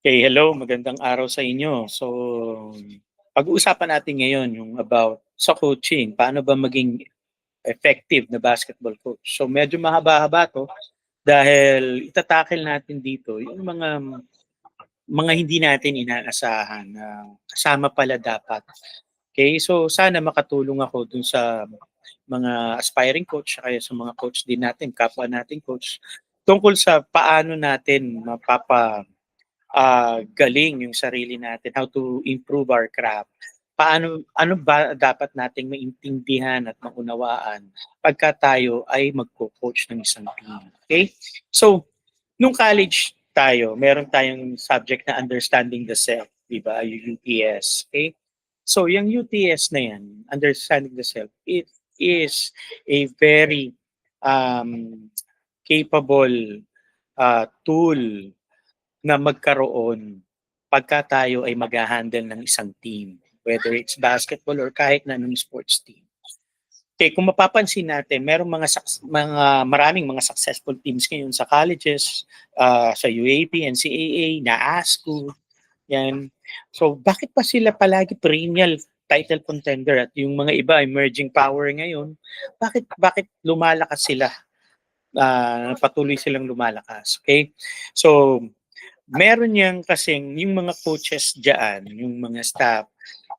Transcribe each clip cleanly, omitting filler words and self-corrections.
Okay, hello, magandang araw sa inyo. So, pag-uusapan natin ngayon yung about sa coaching, paano ba maging effective na basketball coach. So, medyo mahaba-haba 'to dahil itatakil natin dito yung mga hindi natin inaasahan na kasama pala dapat. Okay, so sana makatulong ako dun sa mga aspiring coach kaya sa mga coach din natin, kapwa nating coach, tungkol sa paano natin galing yung sarili natin, how to improve our craft. Ano ba dapat nating maintindihan at maunawaan pagka tayo ay magco-coach ng isang team, okay? So, nung college tayo, meron tayong subject na understanding the self, 'di ba? Yung UTS, okay? So, yung UTS na yan, understanding the self, it is a very um, capable tool na magkaroon pagka tayo ay magha-handle ng isang team, whether it's basketball or kahit na anong sports team. Okay, kung mapapansin natin, merong maraming mga successful teams ngayon sa colleges, sa UAP, NCAA, na ASCO, yan. So bakit pa sila palagi perennial title contender at yung mga iba emerging power ngayon, bakit bakit lumalakas sila? Patuloy silang lumalakas, okay? So meron yang kasing yung mga coaches diyan, yung mga staff,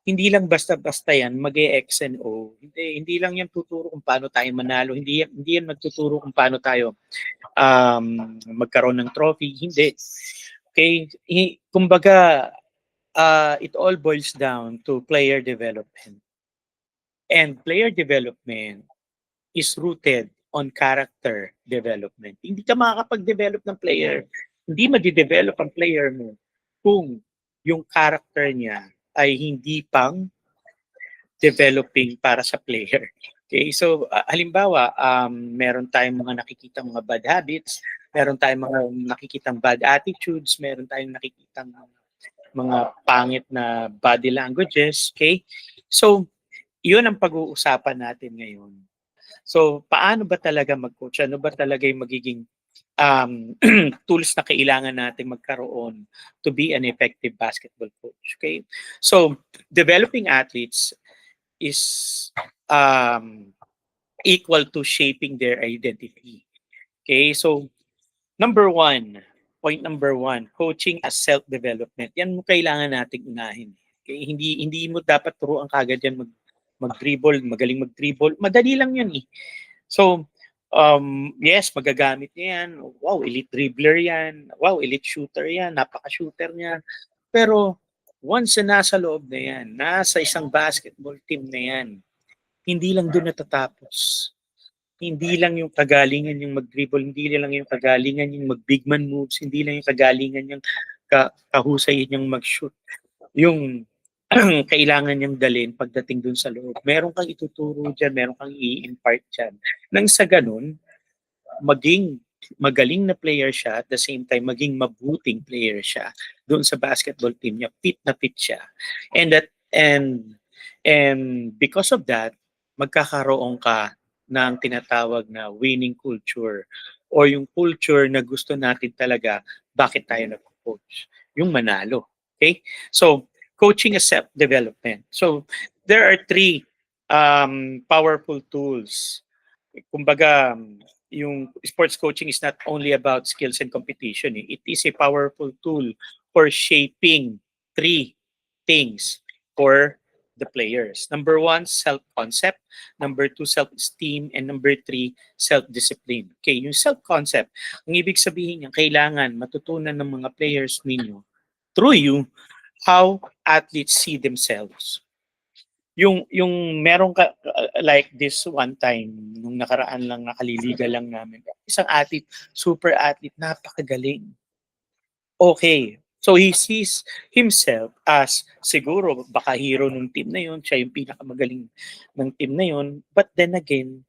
hindi lang basta-basta yan mag-e-X and O. Hindi lang yan tuturo kung paano tayo manalo, hindi yan magtuturo kung paano tayo magkaroon ng trophy, hindi. Okay? Kumbaga, it all boils down to player development. And player development is rooted on character development. Hindi ka makakapag-develop ng player, hindi made-develop ang player mo kung yung character niya ay hindi pang developing para sa player. Okay, so halimbawa, meron tayong mga nakikitang mga bad habits, meron tayong mga nakikitang bad attitudes, meron tayong nakikitang mga pangit na body languages, okay? So, yun ang pag-uusapan natin ngayon. So, paano ba talaga mag-coach? Ano ba talaga yung magiging tools na kailangan natin magkaroon to be an effective basketball coach? Okay? So, developing athletes is um, equal to shaping their identity. Okay? So, point number one, coaching as self-development. Yan mo kailangan nating unahin. Okay? Hindi mo dapat turuan kagad yan mag-dribble, magaling mag-dribble. Madali lang yan eh. So, yes, magagamit niya yan. Wow, elite dribbler yan. Wow, elite shooter yan. Napaka-shooter niya. Pero, once na nasa loob na yan, nasa isang basketball team na yan, hindi lang doon natatapos. Hindi lang yung kagalingan yung mag-dribble, hindi lang yung kagalingan yung mag-big man moves, hindi lang yung kagalingan yung kahusay niyang mag-shoot. Yung kailangan niyang dalhin pagdating dun sa loob. Meron kang ituturo dyan, meron kang i-impart dyan. Nang sa ganun, maging magaling na player siya at the same time maging mabuting player siya doon sa basketball team niya, fit na fit siya. And that and because of that, magkakaroon ka ng tinatawag na winning culture or yung culture na gusto natin talaga, bakit tayo nag-coach? Yung manalo. Okay? So, coaching is self-development. So, there are three powerful tools. Kumbaga, yung sports coaching is not only about skills and competition. It is a powerful tool for shaping three things for the players. Number one, self-concept. Number two, self-esteem. And number three, self-discipline. Okay, yung self-concept, ang ibig sabihin niya, kailangan matutunan ng mga players ninyo through you how athletes see themselves. Yung meron ka like this one time nung nakaraan lang nakaliliga lang namin. Isang athlete, super athlete, napakagaling. Okay. So he sees himself as siguro baka hero ng team na yun, siya yung pinakamagaling ng team na yun. But then again,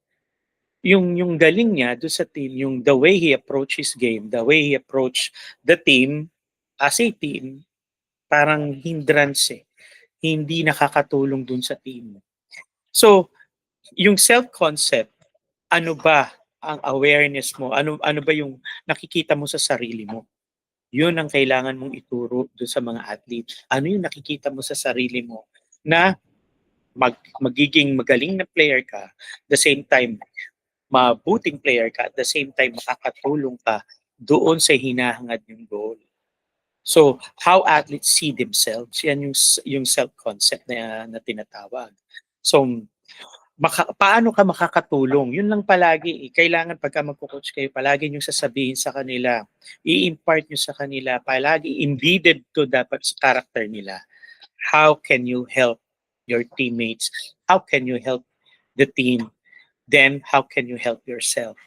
yung galing niya do sa team, yung the way he approach his game, the way he approach the team as a team, parang hindrance eh. Hindi nakakatulong dun sa team. So, yung self-concept, ano ba ang awareness mo? Ano ba yung nakikita mo sa sarili mo? Yun ang kailangan mong ituro doon sa mga athlete. Ano yung nakikita mo sa sarili mo na magiging magaling na player ka, the same time mabuting player ka, at the same time makakatulong ka doon sa hinahangad yung goal. So, how athletes see themselves, yan yung self-concept na tinatawag. So, paano ka makakatulong? Yun lang palagi. Kailangan pagka magko-coach kayo, palagi nyo sasabihin sa kanila, i-impart nyo sa kanila, palagi embedded to dapat sa character nila. How can you help your teammates? How can you help the team? Then, how can you help yourself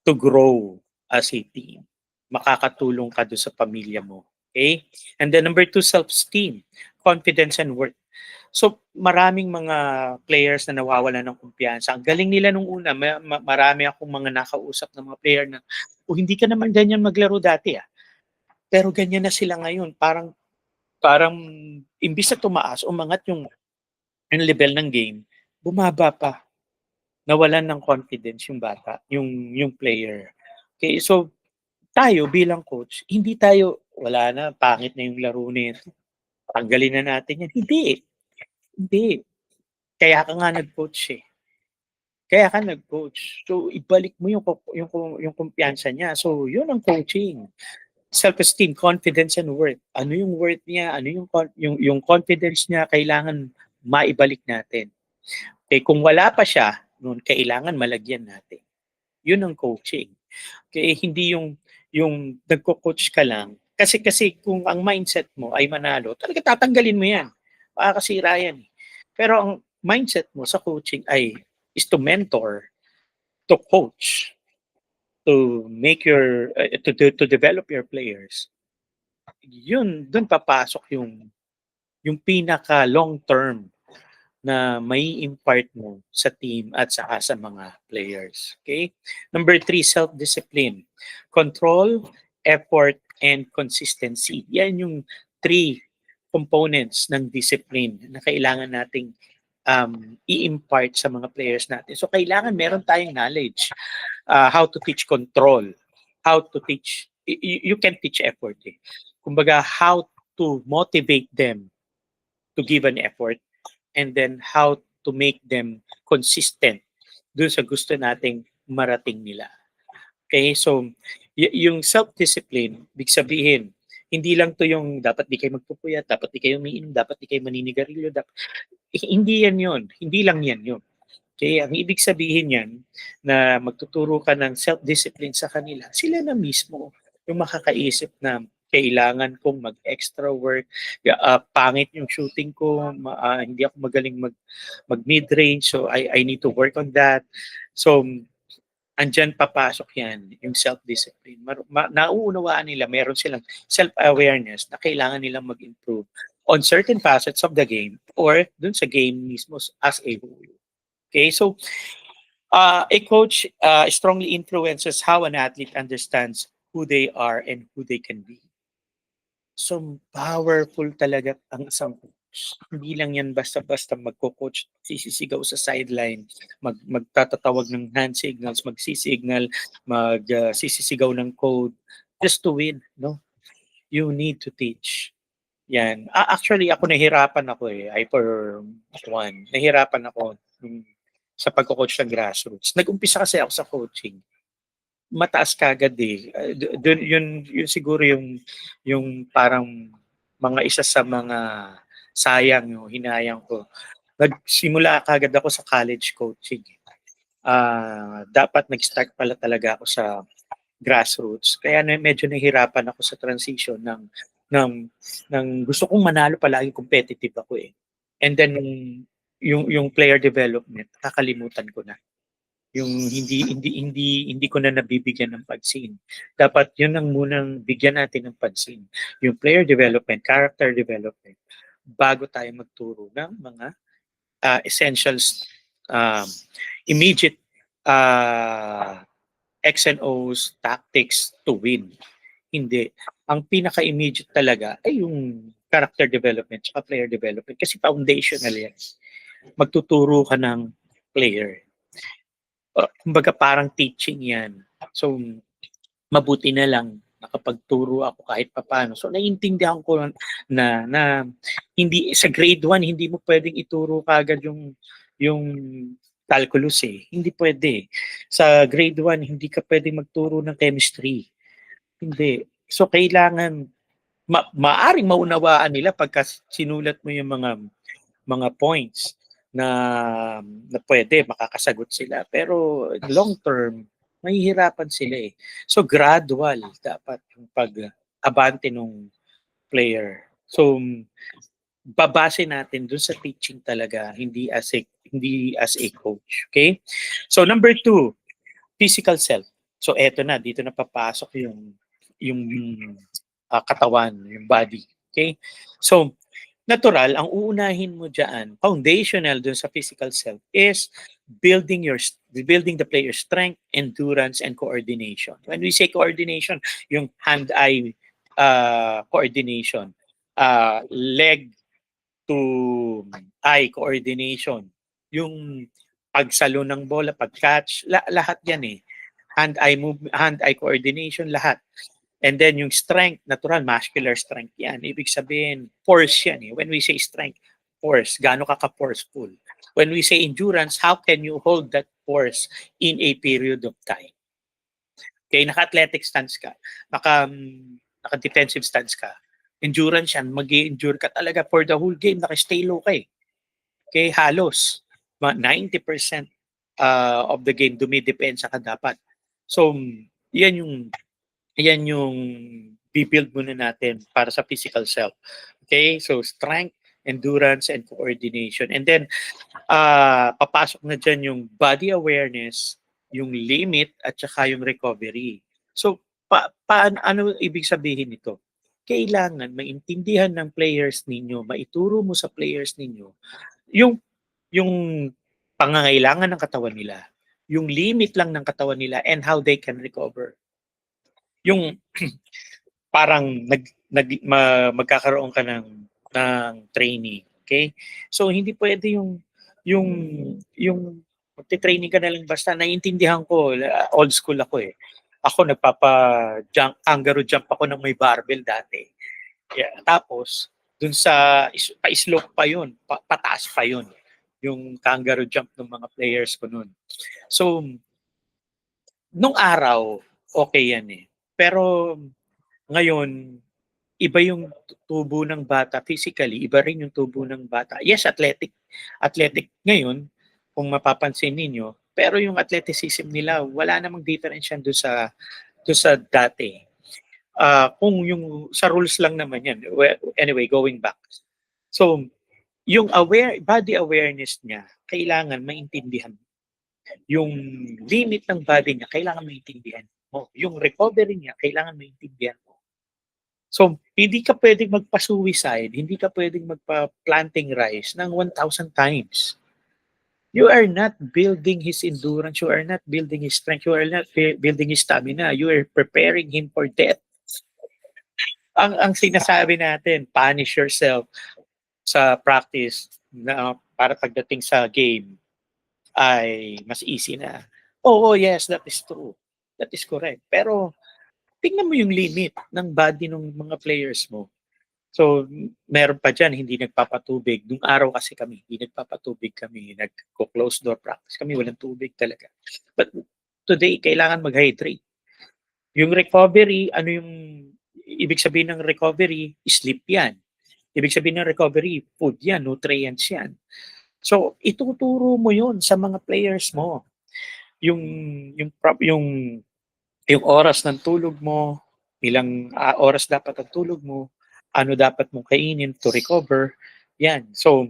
to grow as a team? Makakatulong ka doon sa pamilya mo. Okay? And then number 2, self-esteem, confidence and worth. So maraming mga players na nawawalan ng kumpiyansa. Ang galing nila nung una. Marami akong mga nakausap ng mga player na, hindi ka naman ganyan maglaro dati ah. Pero ganyan na sila ngayon. Parang imbis na tumaas, umangat yung level ng game, bumaba pa. Nawalan ng confidence yung bata, yung player. Okay, so tayo bilang coach, hindi tayo, wala na, pangit na yung laro nito, tanggalin na natin yan. Hindi. Kaya ka nga nag-coach eh. Kaya ka nag-coach. So ibalik mo yung kumpiyansa niya. So yun ang coaching. Self-esteem, confidence and worth. Ano yung worth niya? Ano yung confidence niya? Kailangan maibalik natin. Okay, kung wala pa siya, noon kailangan malagyan natin. Yun ang coaching. Okay, hindi yung nagko-coach ka lang. Kasi kung ang mindset mo ay manalo, talaga tatanggalin mo 'yan. Makakasira 'yan. Pero ang mindset mo sa coaching ay is to mentor, to coach, to make your to develop your players. Yun, doon papasok yung pinaka long term na may impart mo sa team at saka sa mga players. Okay? Number 3, self-discipline. Control, effort, and consistency. Yan yung 3 components ng discipline na kailangan nating i-impart sa mga players natin. So kailangan meron tayong knowledge. How to teach control. How to teach, you can teach effort eh. Kumbaga, how to motivate them to give an effort, and then how to make them consistent dun sa gusto nating marating nila. Okay, so yung self-discipline, big sabihin, hindi lang to yung dapat di kayo magpupuyat, dapat di kayo umiinom, dapat di kayo maninigarilyo, hindi yan yun, hindi lang yan yun. Okay, ang ibig sabihin yan na magtuturo ka ng self-discipline sa kanila, sila na mismo yung makakaisip na kailangan kong mag-extra work, pangit yung shooting ko, hindi ako magaling mag mid-range, so I need to work on that. So andyan papasok yan, yung self-discipline. Nauunawaan nila, meron silang self-awareness na kailangan nilang mag-improve on certain facets of the game or dun sa game mismo as a whole. Okay, so a coach strongly influences how an athlete understands who they are and who they can be. So powerful talaga ang isang coach. Hindi lang yan basta-basta magko-coach, sisisigaw sa sideline, magtatatawag ng hand signals, magsisignal, sisisigaw ng code just to win, no? You need to teach. Yan. Actually, ako nahirapan ako eh. I for one. Nahirapan ako sa pagko-coach ng grassroots. Nag-umpisa kasi ako sa coaching. Mataas kagad eh. Dun, yun siguro yung parang mga isa sa mga sayang yung hinayang ko. Nagsimula kagad ako sa college coaching. Dapat nag-start pala talaga ako sa grassroots. Kaya medyo nahihirapan ako sa transition ng gusto kong manalo palagi, competitive ako eh. And then yung player development, kakalimutan ko na. Yung hindi ko na nabibigyan ng pansin. Dapat yun ang munang bigyan natin ng pansin. Yung player development, character development, bago tayo magturo ng mga essentials, immediate X and O's, tactics to win. Hindi. Ang pinaka-immediate talaga ay yung character development at player development kasi foundational yan. Magtuturo ka ng player. Kumbaga parang teaching yan. So, mabuti na lang nakapagturo ako kahit papaano. So naiintindihan ko na hindi sa grade 1 hindi mo pwedeng ituro kaagad yung calculus eh. Hindi pwede. Sa grade 1 hindi ka pwedeng magturo ng chemistry. Hindi. So kailangan maaring maunawaan nila pagka sinulat mo yung mga points na pwede makakasagot sila. Pero long term, mahihirapan sila eh. So gradual dapat yung pag-abante ng player. So babase natin dun sa teaching talaga, hindi as a coach. Okay? So number 2, physical self. So eto na, dito na papasok yung katawan, yung body. Okay? So natural, ang uunahin mo diyan, foundational dun sa physical self is building the player's strength, endurance, and coordination. When we say coordination, yung hand-eye coordination, leg to eye coordination, yung pagsalo ng bola, pag-catch, lahat yan eh. Hand-eye coordination, lahat. And then yung strength, natural, muscular strength yan. Ibig sabihin, force yan eh. When we say strength, force, gaano ka ka-forceful. When we say endurance, how can you hold that force in a period of time? Okay, naka-athletic stance ka, naka-defensive stance ka. Endurance yan, mag-endure ka talaga for the whole game, naka-stay low ka eh. Okay, halos 90% of the game dumidepensa ka dapat. So, yan yung build muna natin para sa physical self. Okay? So, strength, endurance, and coordination. And then, papasok na dyan yung body awareness, yung limit, at saka yung recovery. So, ano ibig sabihin nito? Kailangan maintindihan ng players ninyo, maituro mo sa players ninyo yung pangangailangan ng katawan nila, yung limit lang ng katawan nila, and how they can recover. Yung parang magkakaroon ka ng training, okay? So hindi pwede yung magte-training ka na lang basta. Naiintindihan ko, old school ako eh. Ako kangaroo jump ako ng may barbell dati. Yeah. Tapos dun sa pa-slope pa yun, pataas pa yun, yung kangaroo jump ng mga players ko noon. So nung araw okay yan eh. Pero ngayon, iba yung tubo ng bata physically, iba rin yung tubo ng bata. Yes, athletic ngayon, kung mapapansin ninyo, pero yung athleticism nila, wala namang difference yan doon sa dati. Kung yung sa rules lang naman yan. Well, anyway, going back. So, yung body awareness niya, kailangan maintindihan. Yung limit ng body niya, kailangan maintindihan mo. Yung recovery niya, kailangan maintindihan mo. So, hindi ka pwedeng magpa-suicide, hindi ka pwedeng magpa-planting rice ng 1,000 times. You are not building his endurance, you are not building his strength, you are not building his stamina, you are preparing him for death. Ang sinasabi natin, punish yourself sa practice na para pagdating sa game ay mas easy na. Oh, yes, that is true. That is correct. Pero tingnan mo yung limit ng body ng mga players mo. So, meron pa dyan, hindi nagpapatubig. Nung araw kasi kami, hindi nagpapatubig kami. Nagko-close door practice kami, walang tubig talaga. But today, kailangan mag-hydrate. Yung recovery, ano yung ibig sabihin ng recovery? Sleep yan. Ibig sabihin ng recovery, food yan, nutrients yan. So, ituturo mo yun sa mga players mo. Yung oras ng tulog mo, ilang oras dapat ang tulog mo, ano dapat mong kainin to recover, yan. So,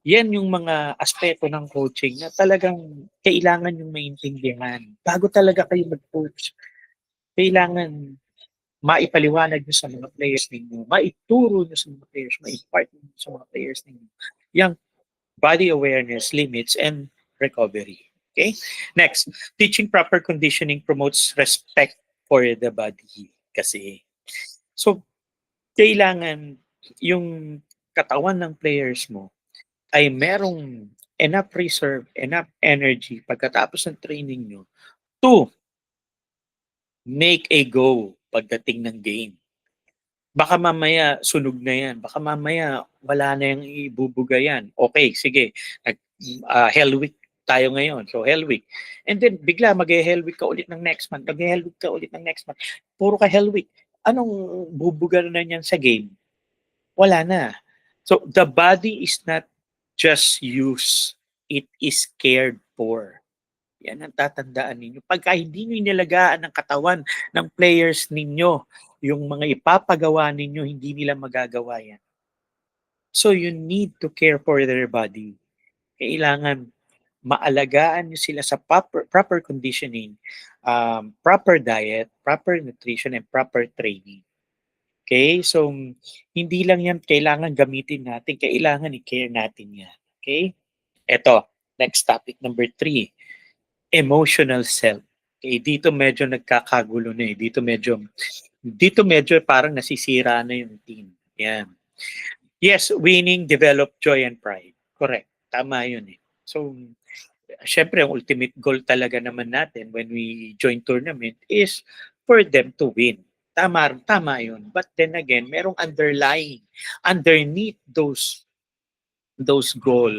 yan yung mga aspeto ng coaching na talagang kailangan yung maintindihan. Bago talaga kayo mag-coach, kailangan maipaliwanag nyo sa mga players ninyo, maituro nyo sa mga players, ma-impart nyo sa mga players ninyo, yung body awareness, limits, and recovery. Okay? Next, teaching proper conditioning promotes respect for the body kasi. So, kailangan yung katawan ng players mo ay merong enough reserve, enough energy pagkatapos ng training nyo to make a go pagdating ng game. Baka mamaya sunog na yan, baka mamaya wala na yung ibubuga yan. Okay, sige, Hell Week tayo ngayon. So Hell Week. And then bigla mag-Hell Week ka ulit ng next month, mag-Hell Week ka ulit ng next month. Puro ka Hell Week. Anong bubuga na niyan sa game? Wala na. So the body is not just used, it is cared for. Yan ang tatandaan ninyo. Pagka hindi nyo inalagaan ng katawan ng players ninyo, yung mga ipapagawa ninyo, hindi nila magagawa yan. So you need to care for their body. Kailangan maalagaan nyo sila sa proper conditioning, proper diet, proper nutrition, and proper training. Okay? So, hindi lang yan kailangan gamitin natin, kailangan i-care natin yan. Okay? Ito, next topic, number 3. Emotional self. Okay, dito medyo nagkakagulo na eh. Dito medyo parang nasisira na yung team. Yan. Yes, winning develop joy and pride. Correct. Tama yun eh. So, syempre, ang ultimate goal talaga naman natin when we join tournament is for them to win. Tama yun. But then again, merong underneath those goal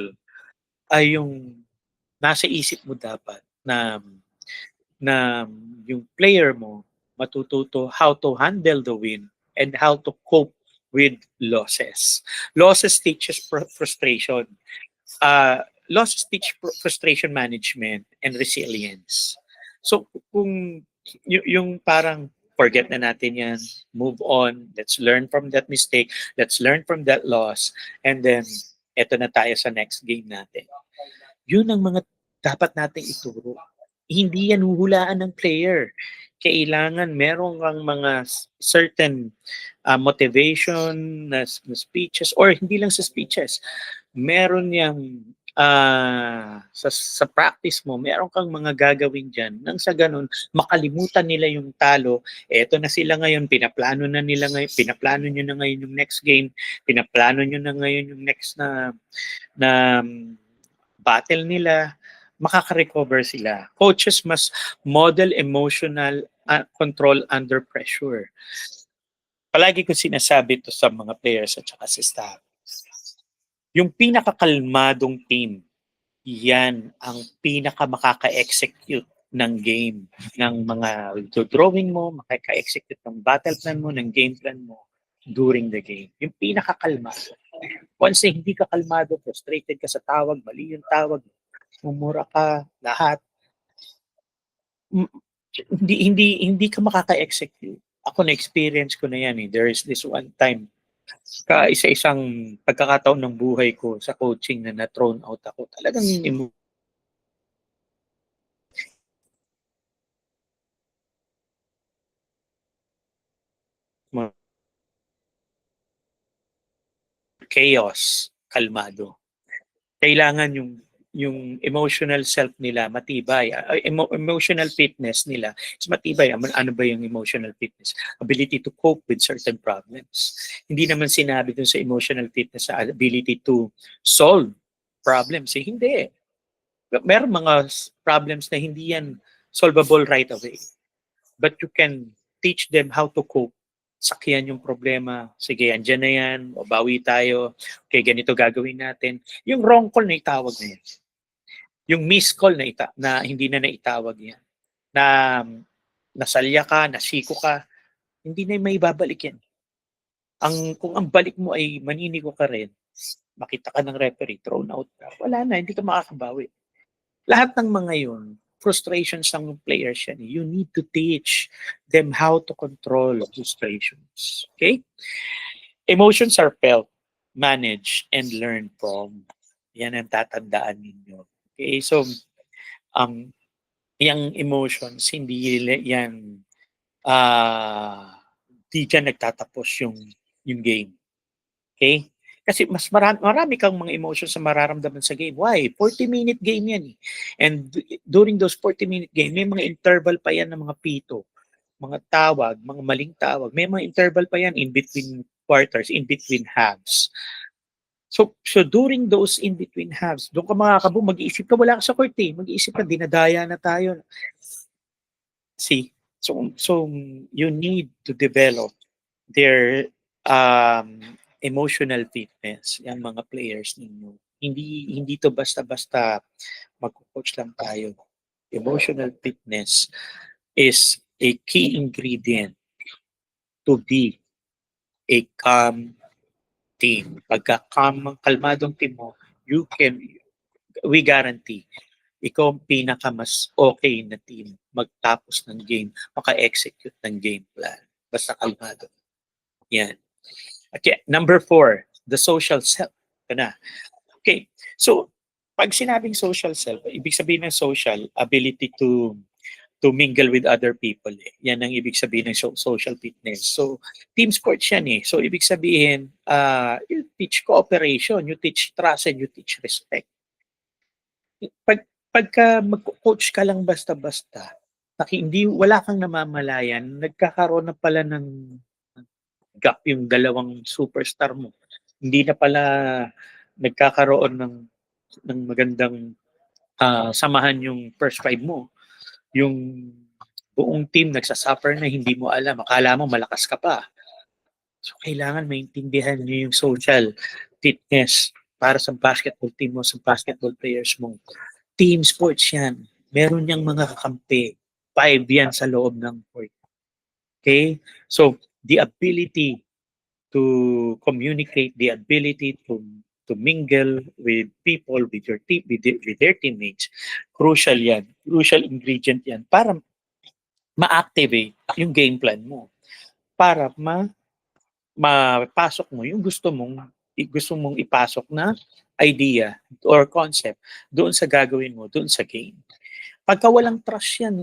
ay yung nasa isip mo dapat na yung player mo matututo how to handle the win and how to cope with losses. Losses teaches frustration. Losses teach frustration management and resilience. So kung yung parang forget na natin yan, move on, let's learn from that mistake, let's learn from that loss, and then eto na tayo sa next game natin. Yun ang mga dapat nating ituro. Hindi yan huhulaan ng player. Kailangan meron kang mga certain motivation na speeches or hindi lang sa speeches. Meron yang sa practice mo, meron kang mga gagawin dyan nang sa ganun, makalimutan nila yung talo. Eto na sila ngayon, pinaplano nyo na ngayon yung next game, pinaplano nyo na ngayon yung next na battle nila, makaka-recover sila. Coaches must model emotional control under pressure. Palagi ko sinasabi to sa mga players at saka sa staff. Yung pinakakalmadong team, yan ang pinaka makaka-execute ng game, ng mga drawing mo, makaka-execute ng battle plan mo, ng game plan mo during the game. Yung pinakakalmado. Once hindi ka kalmado, frustrated ka sa tawag, mali yung tawag, mumura ka, lahat, hindi ka makaka-execute. Ako na-experience ko na yan eh. There is this one time, isa-isang pagkakataon ng buhay ko sa coaching na na-thrown out ako. Talagang chaos, kalmado. Kailangan yung emotional self nila matibay, emotional fitness nila is matibay. Ano ba yung emotional fitness? Ability to cope with certain problems. Hindi naman sinabi dun sa emotional fitness sa ability to solve problems. Hindi. Meron mga problems na hindi yan solvable right away. But you can teach them how to cope. Sakyan yung problema. Sige, andyan na yan. O bawi tayo. Okay, ganito gagawin natin. Yung wrong call na itawag na yan. Yung missed call na hindi na naitawag yan. Na nasalya ka, nasiko ka, hindi na may babalik yan. Kung ang balik mo ay maninigo ka rin, makita ka ng referee, thrown out ka, wala na, hindi ka makakabawi. Lahat ng mga yun, frustrations ng players yan. You need to teach them how to control frustrations. Okay? Emotions are felt, managed, and learned from. Yan ang tatandaan ninyo. Okay? So, yung emotions, hindi yan, di dyan nagtatapos yung game. Okay? Kasi mas marami kang mga emotions na mararamdaman sa game. Why? 40-minute game yan eh. And during those 40-minute game, may mga interval pa yan ng mga pito, mga tawag, mga maling tawag. May mga interval pa yan in between quarters, in between halves. So during those in between halves, doon ka mag-iisip ka, wala ka sa court eh. Mag-iisip ka, dinadaya na tayo. See? So you need to develop their emotional fitness, yung mga players ninyo. Hindi to basta-basta magko-coach lang tayo. Emotional fitness is a key ingredient to be a calm team. Pagka kalmadong team mo, we guarantee, ikaw ang pinaka mas okay na team magtapos ng game, maka-execute ng game plan. Basta kalmado. Yan. Okay, number 4, the social self. Ito na. Okay, so pag sinabing social self, ibig sabihin ng social, ability to mingle with other people. Eh. Yan ang ibig sabihin ng social fitness. So, team sports yan eh. So, ibig sabihin, you teach cooperation, you teach trust, and you teach respect. Pagka mag-coach ka lang basta-basta, wala kang namamalayan, nagkakaroon na pala ng gap yung dalawang superstar mo. Hindi na pala nagkakaroon ng magandang samahan yung first five mo. Yung buong team nagsasuffer na hindi mo alam. Akala mo malakas ka pa. So, kailangan maintindihan nyo yung social fitness para sa basketball team mo, sa basketball players mo. Team sports yan. Meron niyang mga kakampi. 5 yan sa loob ng court. Okay? So, the ability to communicate, the ability to mingle with people, with your team, with their teammates, crucial yan. Crucial ingredient yan para ma-activate yung game plan mo. Para mapasok mo yung gusto mong ipasok na idea or concept doon sa gagawin mo, doon sa game. Pagka walang trust yan,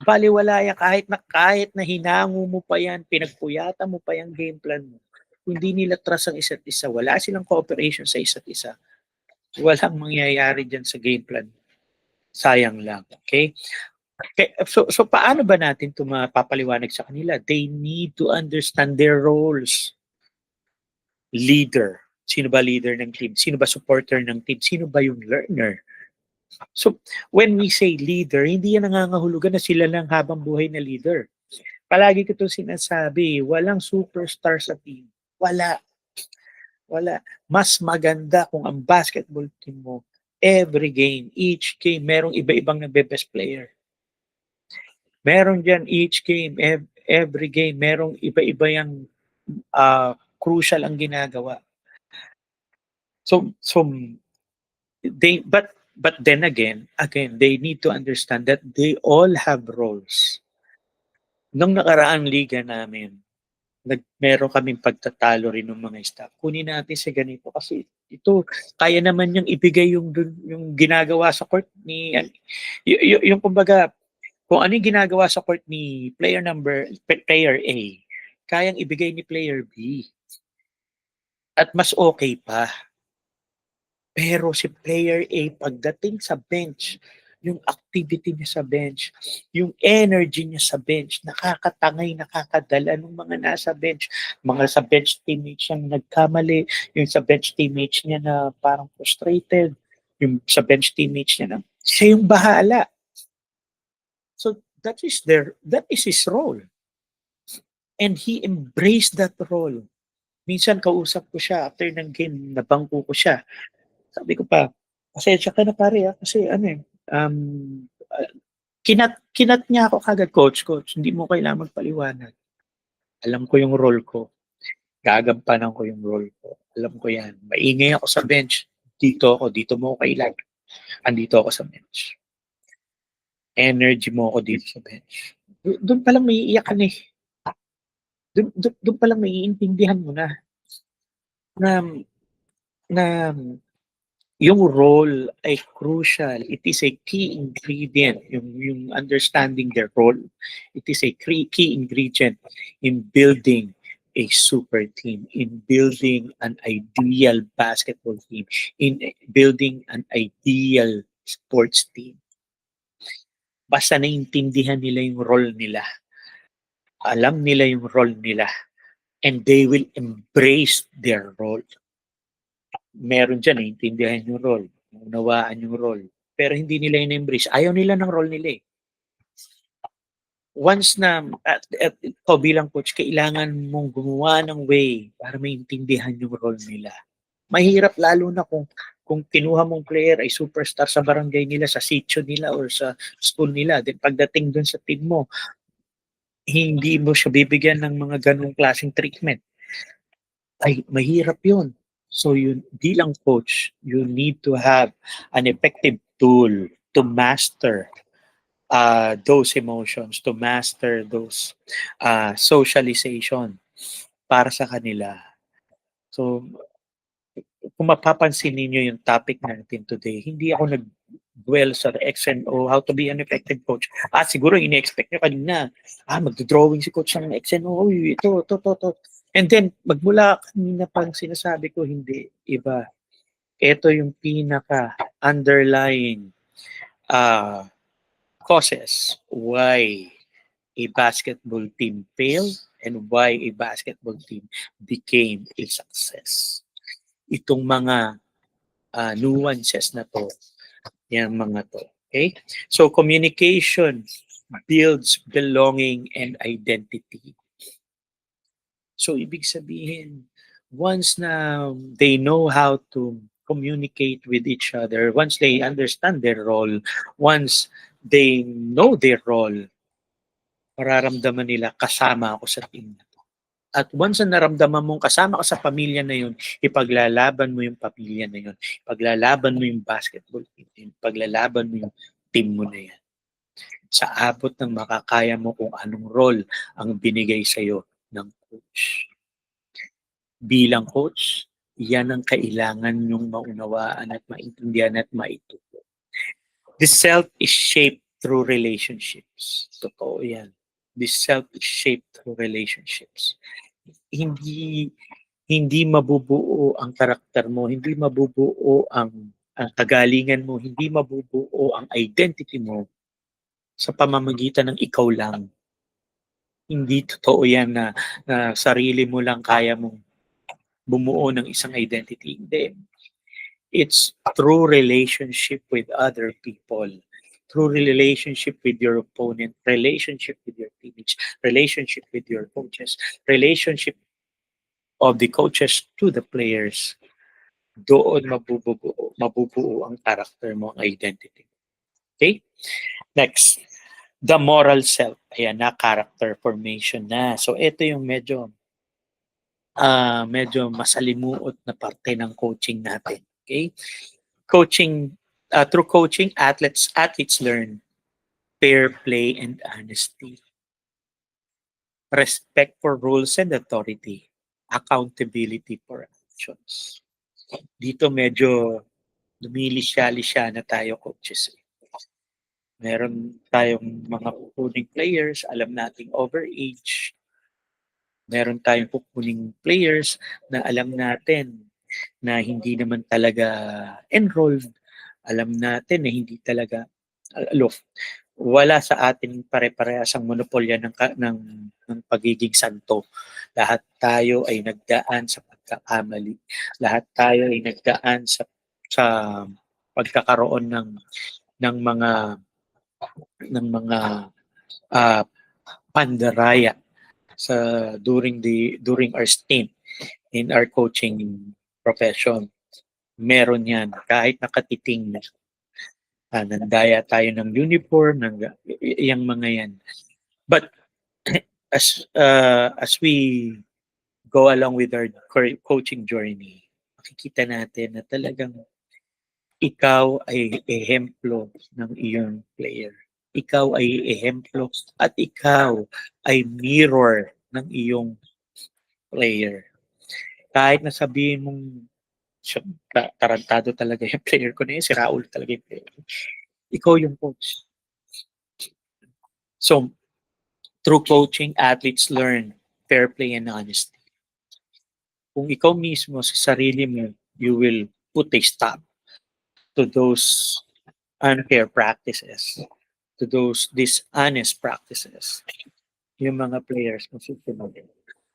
baliwala yan kahit na hinango mo pa yan, pinagpuyatan mo pa yung game plan mo. Kung hindi nila trust ang isa't isa, wala silang cooperation sa isa't isa, walang mangyayari dyan sa game plan. Sayang lang. Okay? So paano ba natin ito mapapaliwanag sa kanila? They need to understand their roles. Leader. Sino ba leader ng team? Sino ba supporter ng team? Sino ba yung learner? So, when we say leader, hindi yan nangangahulugan na sila lang habang buhay na leader. Palagi ko itong sinasabi, walang superstar sa team. Wala. Mas maganda kung ang basketball team mo, every game, each game, merong iba-ibang nagbe-best player. Meron dyan each game, every game, merong iba-iba yung crucial ang ginagawa. So but then again, they need to understand that they all have roles. Nung nakaraang liga namin, meron kaming pagtatalo rin ng mga staff. Kunin natin sa ganito kasi ito kaya naman niyang ibigay yung ginagawa sa court ni yung kumbaga kung ano yung ginagawa sa court ni player A, kayang ibigay ni player B. At mas okay pa. Pero si player A, pagdating sa bench, yung activity niya sa bench, yung energy niya sa bench, nakakatangay, nakakadala ng mga nasa bench. Mga sa bench teammates niya nagkamali, yung sa bench teammates niya na parang frustrated, yung sa bench teammates niya na siya yung bahala. So that is his role. And he embraced that role. Minsan kausap ko siya after ng game, nabangko ko siya. Sabi ko pa, pasensya ka na pare kasi kinat niya ako kagad, coach, hindi mo kailangan magpaliwanag. Alam ko yung role ko. Gagampanan ko yung role ko. Alam ko yan. Maingay ako sa bench. Dito mo ako kailangan. Andito ako sa bench. Energy mo ako dito sa bench. Doon pa lang may iiyak ka na eh. Doon pa lang may iintindihan mo na yung role ay crucial. It is a key ingredient. Yung understanding their role, it is a key ingredient in building a super team, in building an ideal basketball team, in building an ideal sports team. Basta naiintindihan nila yung role nila. Alam nila yung role nila. And they will embrace their role. Meron dyan, naiintindihan yung role, unawaan yung role, pero hindi nila in-embrace. Ayaw nila ng role nila eh. once na at ikaw bilang coach, kailangan mong gumawa ng way para maintindihan yung role nila. Mahirap lalo na kung kinuha mong player ay superstar sa barangay nila, sa sitio nila or sa school nila. Then pagdating dun sa team mo, hindi mo siya bibigyan ng mga ganong klaseng treatment. Ay mahirap yun. So yun, bilang coach, you need to have an effective tool to master those emotions, to master those socialization para sa kanila. So kung mapapansin ninyo yung topic natin today, hindi ako nag-dwell sa X and O, how to be an effective coach. Siguro ini-expect nyo kanina, magdodrawing si coach ng X and O, ito. And then, magmula kanina pang sinasabi ko, hindi, iba. Ito yung pinaka-underlying causes why a basketball team failed and why a basketball team became a success. Itong mga nuances na to, yung mga to. Okay? So communication builds belonging and identity. So ibig sabihin, once na they know how to communicate with each other, once they understand their role, once they know their role, mararamdaman nila kasama ako sa team na to. At once na naramdaman mong kasama ka sa pamilya na yun, ipaglalaban mo yung pamilya na yun, ipaglalaban mo yung basketball team, ipaglalaban mo yung team mo na yan. Sa abot ng makakaya mo kung anong role ang binigay sa'yo ng coach. Bilang coach, yan ang kailangan nyong maunawaan at maintindihan at maituturo. This self is shaped through relationships. Totoo yan. This self is shaped through relationships. Hindi mabubuo ang karakter mo, hindi mabubuo ang kagalingan mo, hindi mabubuo ang identity mo sa pamamagitan ng ikaw lang. Hindi totoo yan na sarili mo lang kaya mong bumuo ng isang identity. Hindi. It's through relationship with other people, through relationship with your opponent, relationship with your teammates, relationship with your coaches, relationship of the coaches to the players. Doon mabubuo ang character mo, ang identity. Okay? Next, the moral self. Ayan na, character formation na. So ito yung medyo masalimuot na parte ng coaching natin. Okay? Through coaching, athletes learn fair play and honesty, respect for rules and authority, accountability for actions. Dito medyo lumilisya-lisya na tayo, coaches. Meron tayong mga pupuning players, alam nating overage. Meron tayong pupuning players na alam natin na hindi naman talaga enrolled. Alam natin na hindi talaga wala sa atin pare-parehas ang monopolya ng pagiging santo. Lahat tayo ay nagdaan sa pagkakamali. Lahat tayo ay nagdaan sa pagkakaroon ng mga pandaraya during our stint in our coaching profession. Meron yan kahit nakatiting na. Nandaya tayo ng uniform, yung mga yan. But as we go along with our coaching journey, makikita natin na talagang ikaw ay ehemplo ng iyong player. Ikaw ay ehemplo at ikaw ay mirror ng iyong player. Kahit na sabihin mong tarantado talaga yung player ko na yun, si Raul talaga yung player. Ikaw yung coach. So, through coaching, athletes learn fair play and honesty. Kung ikaw mismo sa sarili mo, you will put a stop to those unfair practices, to those dishonest practices. Yung mga players mo susunod.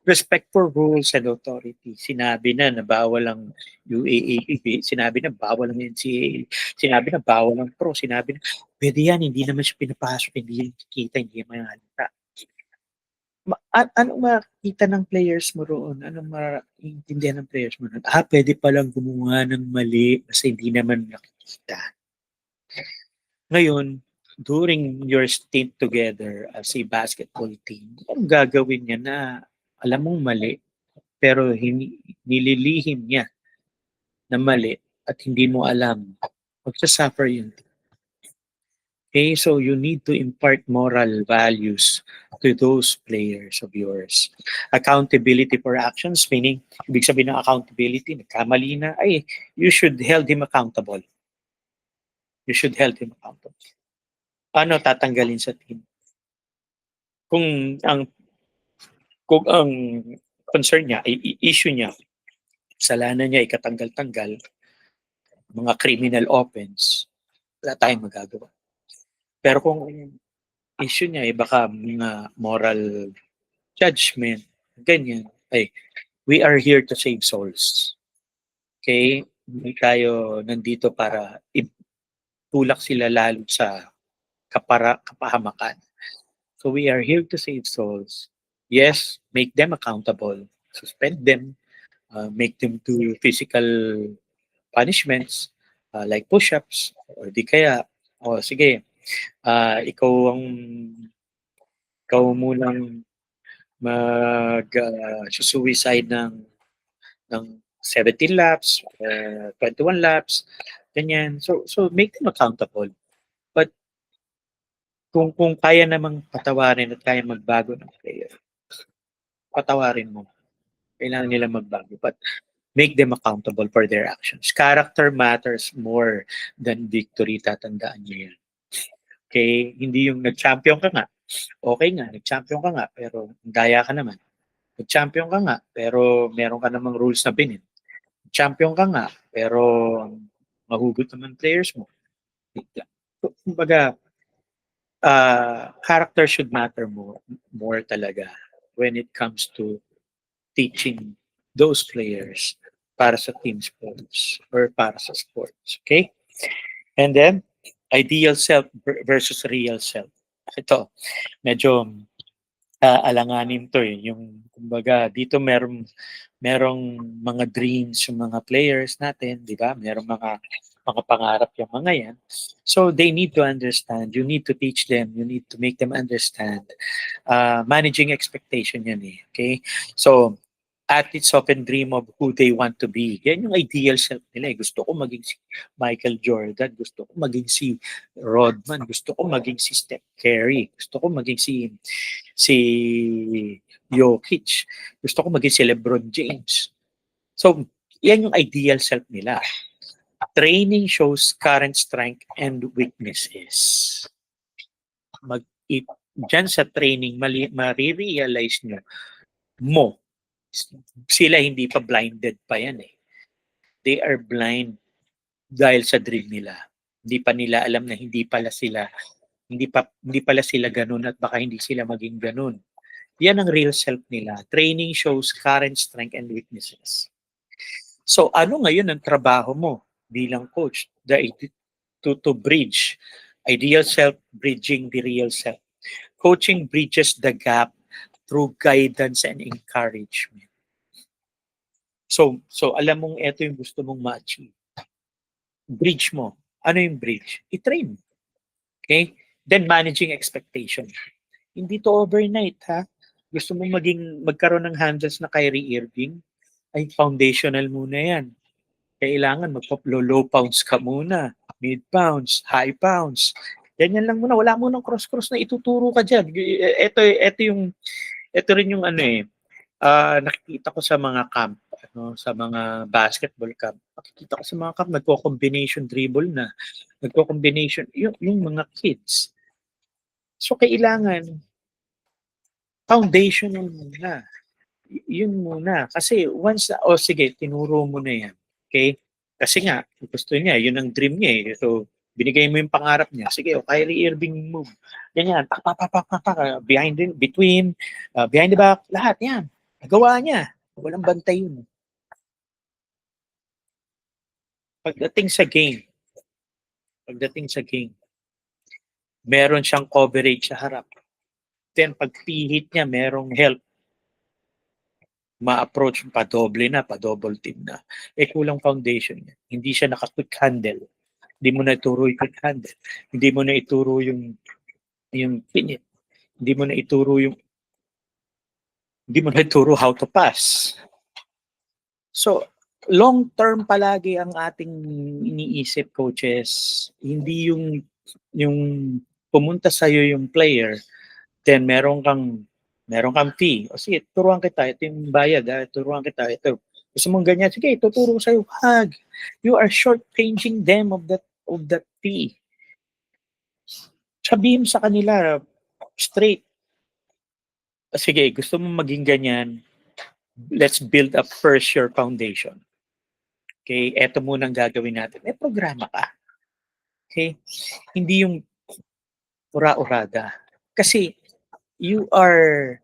Respect for rules and authority. Sinabi na bawal ang UAAP, sinabi na bawal ang NCAA, sinabi na bawal ang pro, sinabi na pwede yan, hindi naman siya pinapasok, hindi yan kita, hindi yan mahalata. Anong makikita ng players mo roon? Anong maintindihan ng players mo roon? Pwede palang gumawa ng mali basta hindi naman nakikita. Ngayon, during your stint together as a basketball team, anong gagawin niya na alam mong mali, pero nililihim niya na mali at hindi mo alam, magsasuffer yun. Okay, so you need to impart moral values to those players of yours. Accountability for actions, meaning, ibig sabihin ng accountability, nagkamali na, you should hold him accountable. You should hold him accountable. Ano tatanggalin sa team? Kung ang concern niya, issue niya, kasalanan niya ikatanggal-tanggal, mga criminal offense, wala tayong magagawa. Pero kung issue niya baka mga moral judgment, ganyan, we are here to save souls. Okay? Hindi tayo nandito para itulak sila lalo sa kapahamakan. So we are here to save souls. Yes, make them accountable. Suspend them. Make them do physical punishments like push-ups or di kaya sige ikaw munang suicide ng 17 laps, 21 laps, ganyan. So make them accountable. But kung kaya namang patawarin at kaya magbago ng player, patawarin mo. Kailangan nila magbago. But make them accountable for their actions. Character matters more than victory. Tatandaan niyo yan. Okay? Hindi yung nag-champion ka nga. Okay nga, nag-champion ka nga, pero daya ka naman. Nag-champion ka nga, pero meron ka namang rules na binid. Champion ka nga, pero mahugot naman players mo. Kumbaga, character should matter more talaga when it comes to teaching those players para sa team sports or para sa sports. Okay? And then, ideal self versus real self. Ito, medyo alanganin to yung kumbaga dito merong mga dreams yung mga players natin, di ba? Merong mga pangarap yung mga yan. So they need to understand, you need to teach them, you need to make them understand. Managing expectation yan okay? So athletes often dream of who they want to be. Yan yung ideal self nila. Gusto ko maging si Michael Jordan. Gusto ko maging si Rodman. Gusto ko maging si Steph Curry. Gusto ko maging si Jokic. Gusto ko maging si LeBron James. So, yan yung ideal self nila. Training shows current strength and weaknesses. Diyan sa training, marirealize nyo sila hindi pa blinded pa yan They are blind dahil sa dream nila. Hindi pa nila alam na hindi pala sila ganun at baka hindi sila maging ganun. Yan ang real self nila. Training shows current strength and weaknesses. So ano ngayon ang trabaho mo bilang coach? To bridge. Ideal self, bridging the real self. Coaching bridges the gap through guidance and encouragement. So alam mong ito yung gusto mong ma-achieve. Bridge mo. Ano yung bridge? I-train. Okay? Then managing expectation. Hindi to overnight Gusto mong magkaroon ng handles na Kyrie Irving, ay foundational muna yan. Kailangan low pounds ka muna, mid pounds, high pounds. Ganyan lang muna. Wala mo ng cross-cross na ituturo ka dyan. Ito rin yung nakikita ko sa mga camp, sa mga basketball camp. Nakikita ko sa mga camp, nagko-combination dribble na. Nagko-combination, yung mga kids. So, kailangan foundational muna. Yun muna. Kasi once, sige, tinuro mo na yan. Okay? Kasi nga, gusto niya, yun ang dream niya So, binigay mo yung pangarap niya. Sige, Kyrie Irving move. Ganyan, behind the back, lahat yan. Nagawa niya. Walang bantay yun. Pagdating sa game, meron siyang coverage sa harap. Then pag pihit niya, merong help. Ma-approach, pa-double team na. Kulang foundation niya. Hindi siya naka-quick handle. Hindi mo na ituro yung quick handle. Hindi mo na ituro yung pinit. Hindi mo na ituro how to pass. So, long term palagi ang ating iniisip, coaches. Hindi yung pumunta sa iyo yung player, then meron kang fee. O sige, turuan kita, ito yung bayad, turuan kita, ito. Gusto mong ganyan, sige, tuturo ko sa'yo. Hag. You are short-changing them of that fee. Sabihin sa kanila, straight. Sige, gusto mong maging ganyan, let's build up first your foundation. Okay, eto muna ang gagawin natin. May programa ka. Okay? Hindi yung ura-urada. Kasi you are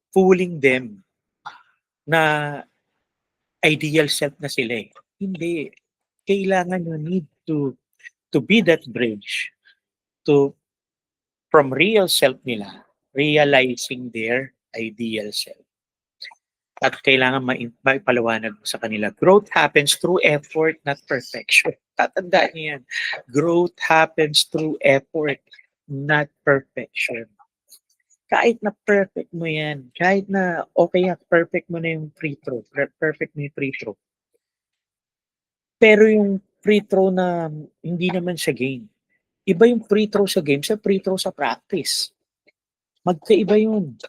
fooling them na ideal self na sila eh. Hindi. Kailangan you need to be that bridge to from real self nila, realizing their ideal self. At kailangan maipaliwanag mo sa kanila. Growth happens through effort, not perfection. Tatandaan niyo yan. Growth happens through effort, not perfection. Kahit na perfect mo yan, kahit na okay, perfect mo na yung free throw, perfect mo yung free throw. Pero yung free throw na hindi naman sa game, iba yung free throw sa game sa free throw sa practice. Magkaiba yun.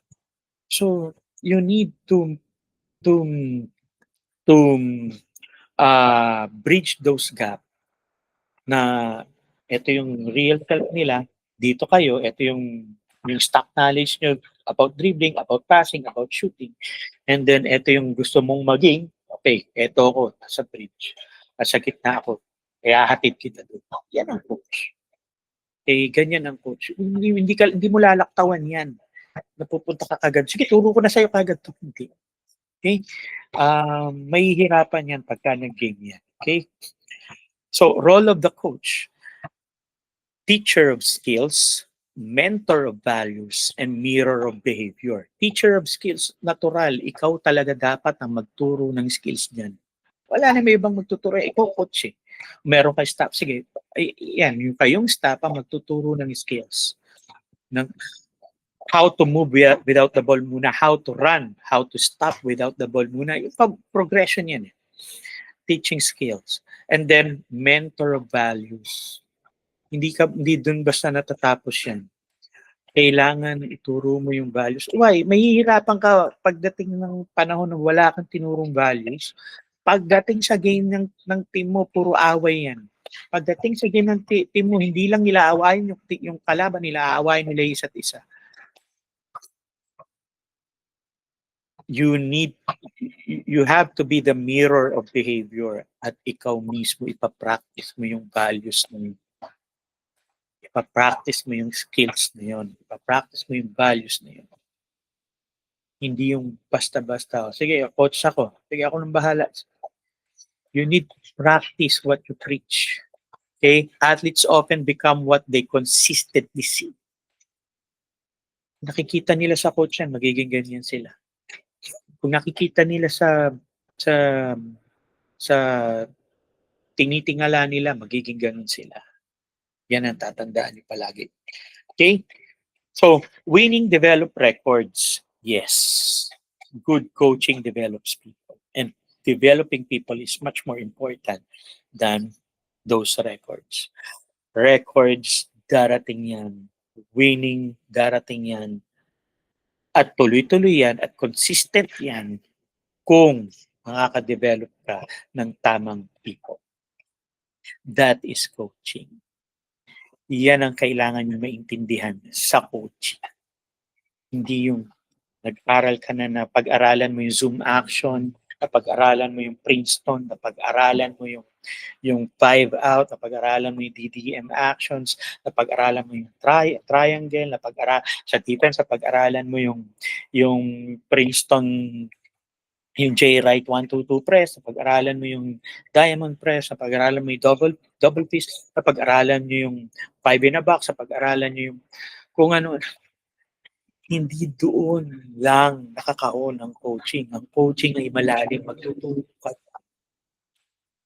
So, you need to bridge those gap na ito yung real self nila, dito kayo, ito yung stock knowledge nyo about dribbling, about passing, about shooting. And then ito yung gusto mong maging, okay, ito ako, nasa bridge. Sa gitna ako, kaya hatid kita doon. Yan ang coach. Ganyan ang coach. Hindi mo lalaktawan yan. Napupunta ka kagad. Sige, turo ko na sa'yo kagad to. Hindi. Okay? May hirapan yan pagka nag-game yan. Okay? So, role of the coach. Teacher of skills, mentor of values, and mirror of behavior. Teacher of skills, natural. Ikaw talaga dapat ang magturo ng skills niyan. Wala na may ibang magtuturo. Ikaw coach eh. Meron kay staff. Sige, yan. Yung kayong staff ang magtuturo ng skills. Ng how to move without the ball muna, how to run, how to stop without the ball muna. Yung progression yan eh. Teaching skills. And then, mentor of values. Hindi dun basta natatapos yan. Kailangan ituro mo yung values. Why? Mahihirapan ka pagdating ng panahon na wala kang tinurong values. Pagdating sa game ng team mo, puro away yan. Pagdating sa game ng team mo, hindi lang nila aawayin yung kalaban, nila aawayin nila isa't isa. You have to be the mirror of behavior at ikaw mismo ipapractice mo yung values mo. Ipapractice mo yung skills na yun. Ipapractice mo yung values na yun. Hindi yung basta-basta. Sige, coach ako. Sige, ako nang bahala. You need to practice what you preach. Okay? Athletes often become what they consistently see. Nakikita nila sa coach yan, magiging ganyan sila. Kung nakikita nila sa tinitingala nila, magiging ganun sila. Yan ang tatandaan niyo palagi. Okay? So, winning develop records. Yes. Good coaching develops people. And developing people is much more important than those records. Records, darating yan. Winning, darating yan. At tuloy-tuloy yan at consistent yan kung makaka-develop ka ng tamang people. That is coaching. Yan ang kailangan nyo maintindihan sa coaching. Hindi yung nag-aral ka na pag-aralan mo yung Zoom action, napag-aralan mo yung Princeton, napag-aralan mo yung 5 out, napag-aralan mo yung DDM actions, napag-aralan mo yung triangle, sa defense, napag-aralan mo yung Princeton, yung J right 1-2-2 press, napag-aralan mo yung diamond press, napag-aralan mo yung double fist, napag-aralan mo yung 5 in a box, napag-aralan mo yung kung ano. Hindi doon lang nakakaon ang coaching. Ang coaching ay malalim, magtuturo ka.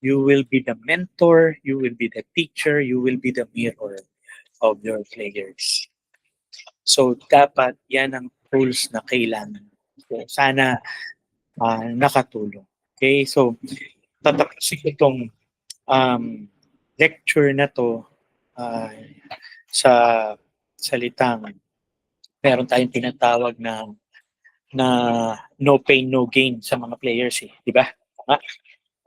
You will be the mentor, you will be the teacher, you will be the mirror of your players. So, dapat yan ang tools na kailangan. So, sana nakatulong. Okay, so tatapusin ko itong lecture na to sa salitang meron tayong tinatawag na no pain, no gain sa mga players eh. Di ba? Tama?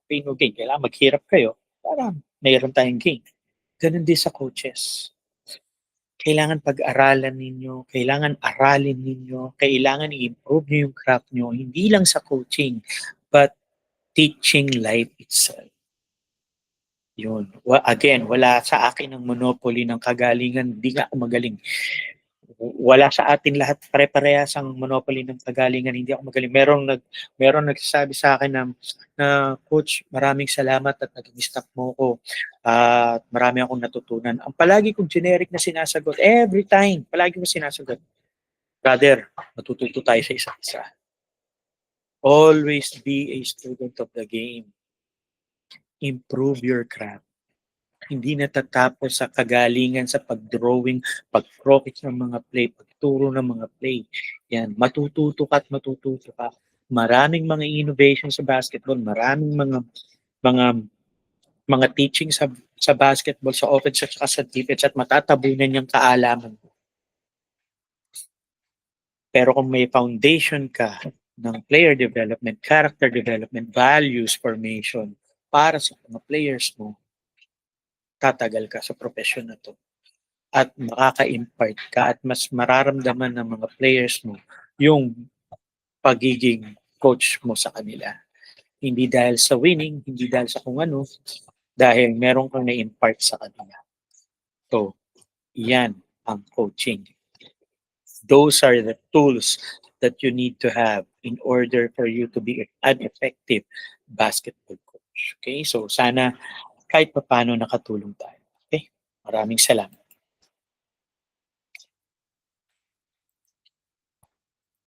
Pain, no gain. Kailangan maghirap kayo para mayroon tayong gain. Ganun din sa coaches. Kailangan pag-aralan ninyo, kailangan aralin ninyo, kailangan i-improve nyo yung craft nyo, hindi lang sa coaching, but teaching life itself. Yun. Again, wala sa akin ang monopoly ng kagalingan, hindi nga ako magaling. Wala sa atin lahat pare-parehas ang monopoly ng kagalingan, hindi ako magaling. Merong nagsasabi sa akin na coach, maraming salamat at naging staff mo ko at marami akong natutunan. Ang palagi kong generic na sinasagot, every time, palagi kong sinasagot, brother, matututo tayo sa isa't isa. Always be a student of the game. Improve your craft. Hindi natatapos sa kagalingan, sa pag-drawing, pag-profit ng mga play, pagturo ng mga play. Yan, matututo ka at matututo ka. Maraming mga innovation sa basketball, maraming mga teaching sa basketball, sa offense at sa defense at matatabunan niyang kaalaman. Pero kung may foundation ka ng player development, character development, values formation para sa mga players mo, tatagal ka sa profession na to at makaka-impart ka at mas mararamdaman ng mga players mo yung pagiging coach mo sa kanila. Hindi dahil sa winning, hindi dahil sa kung ano, dahil meron kang na-impart sa kanila. So, yan ang coaching. Those are the tools that you need to have in order for you to be an effective basketball coach. Okay? So, sana kahit paano nakatulong tayo. Okay? Maraming salamat.